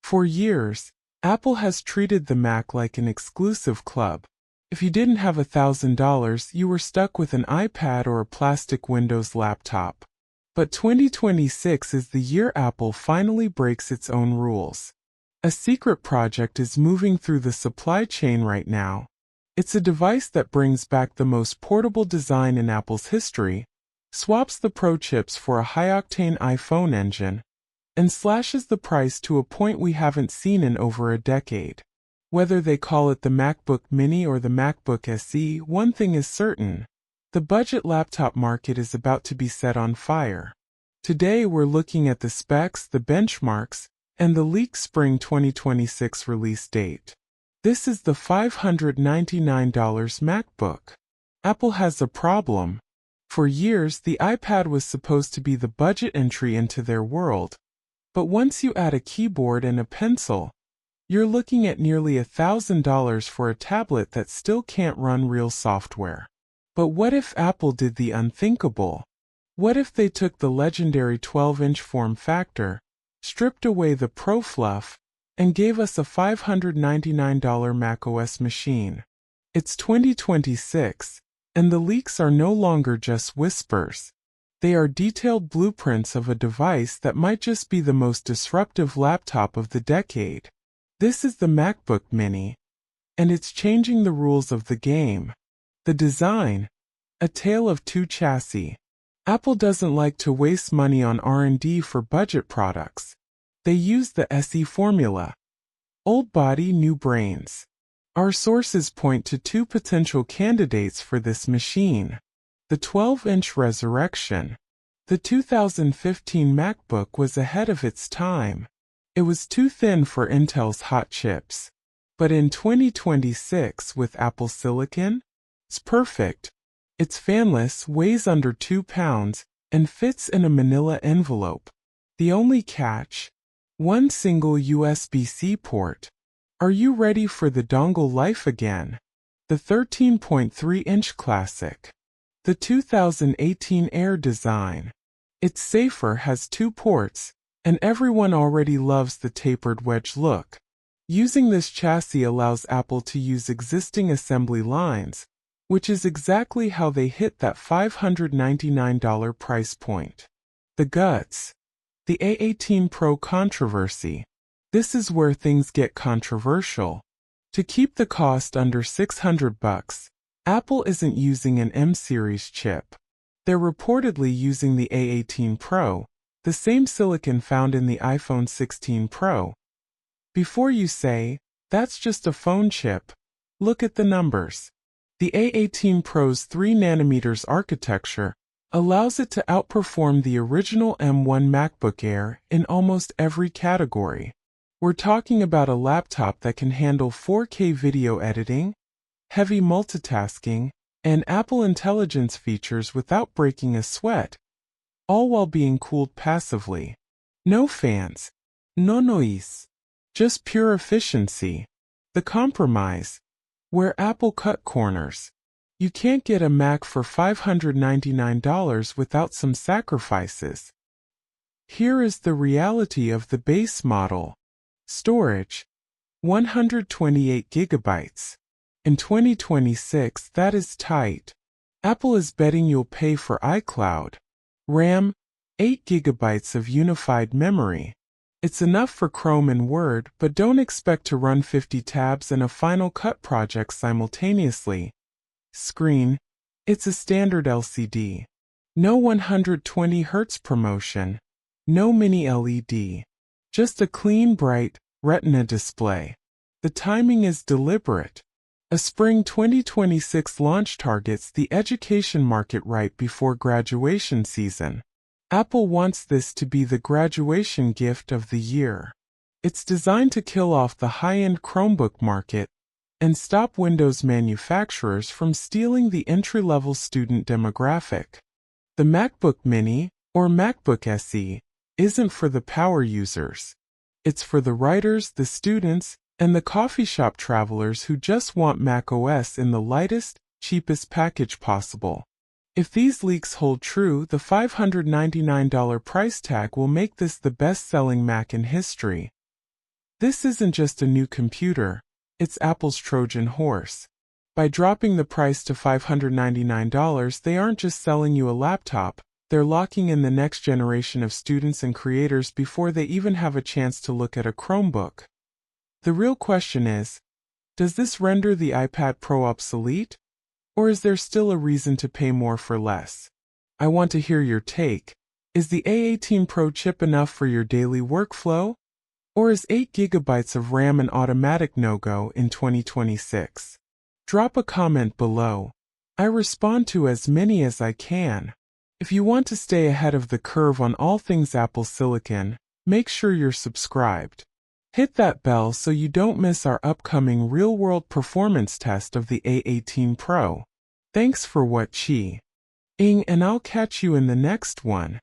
For years, Apple has treated the Mac like an exclusive club. If you didn't have $1,000, you were stuck with an iPad or a plastic Windows laptop. But 2026 is the year Apple finally breaks its own rules. A secret project is moving through the supply chain right now. It's a device that brings back the most portable design in Apple's history, swaps the Pro chips for a high-octane iPhone engine, and slashes the price to a point we haven't seen in over a decade. Whether they call it the MacBook Mini or the MacBook SE, one thing is certain. The budget laptop market is about to be set on fire. Today we're looking at the specs, the benchmarks, and the leaked spring 2026 release date. This is the $599 MacBook. Apple has a problem. For years, the iPad was supposed to be the budget entry into their world. But once you add a keyboard and a pencil, you're looking at nearly $1,000 for a tablet that still can't run real software. But what if Apple did the unthinkable? What if they took the legendary 12-inch form factor, stripped away the Pro fluff, and gave us a $599 macOS machine? It's 2026, and the leaks are no longer just whispers. They are detailed blueprints of a device that might just be the most disruptive laptop of the decade. This is the MacBook Mini, and it's changing the rules of the game. The design, a tale of two chassis. Apple doesn't like to waste money on R&D for budget products. They use the SE formula. Old body, new brains. Our sources point to two potential candidates for this machine. The 12-inch resurrection. The 2015 MacBook was ahead of its time. It was too thin for Intel's hot chips. But in 2026 with Apple Silicon, it's perfect. It's fanless, weighs under 2 pounds, and fits in a manila envelope. The only catch? One single USB-C port. Are you ready for the dongle life again? The 13.3-inch classic. The 2018 Air design. It's safer, has 2 ports, and everyone already loves the tapered wedge look. Using this chassis allows Apple to use existing assembly lines, which is exactly how they hit that $599 price point. The guts. The A18 Pro controversy. This is where things get controversial. To keep the cost under $600, Apple isn't using an M-series chip. They're reportedly using the A18 Pro, the same silicon found in the iPhone 16 Pro. Before you say, that's just a phone chip, look at the numbers. The A18 Pro's 3nm architecture allows it to outperform the original M1 MacBook Air in almost every category. We're talking about a laptop that can handle 4K video editing, heavy multitasking, and Apple Intelligence features without breaking a sweat, all while being cooled passively. No fans. No noise. Just pure efficiency. The compromise. Where Apple cut corners. You can't get a Mac for $599 without some sacrifices. Here is the reality of the base model. Storage. 128 gigabytes. In 2026, that is tight. Apple is betting you'll pay for iCloud. RAM. 8 gigabytes of unified memory. It's enough for Chrome and Word, but don't expect to run 50 tabs and a Final Cut project simultaneously. Screen. It's a standard LCD. No 120Hz promotion. No mini LED. Just a clean, bright Retina display. The timing is deliberate. A spring 2026 launch targets the education market right before graduation season. Apple wants this to be the graduation gift of the year. It's designed to kill off the high-end Chromebook market and stop Windows manufacturers from stealing the entry-level student demographic. The MacBook Mini, or MacBook SE, isn't for the power users. It's for the writers, the students, and the coffee shop travelers who just want macOS in the lightest, cheapest package possible. If these leaks hold true, the $599 price tag will make this the best-selling Mac in history. This isn't just a new computer, it's Apple's Trojan horse. By dropping the price to $599, they aren't just selling you a laptop, they're locking in the next generation of students and creators before they even have a chance to look at a Chromebook. The real question is, does this render the iPad Pro obsolete? Or is there still a reason to pay more for less? I want to hear your take. Is the A18 Pro chip enough for your daily workflow? Or is 8 GB of RAM an automatic no-go in 2026? Drop a comment below. I respond to as many as I can. If you want to stay ahead of the curve on all things Apple Silicon, make sure you're subscribed. Hit that bell so you don't miss our upcoming real-world performance test of the A18 Pro. Thanks for watching, and I'll catch you in the next one.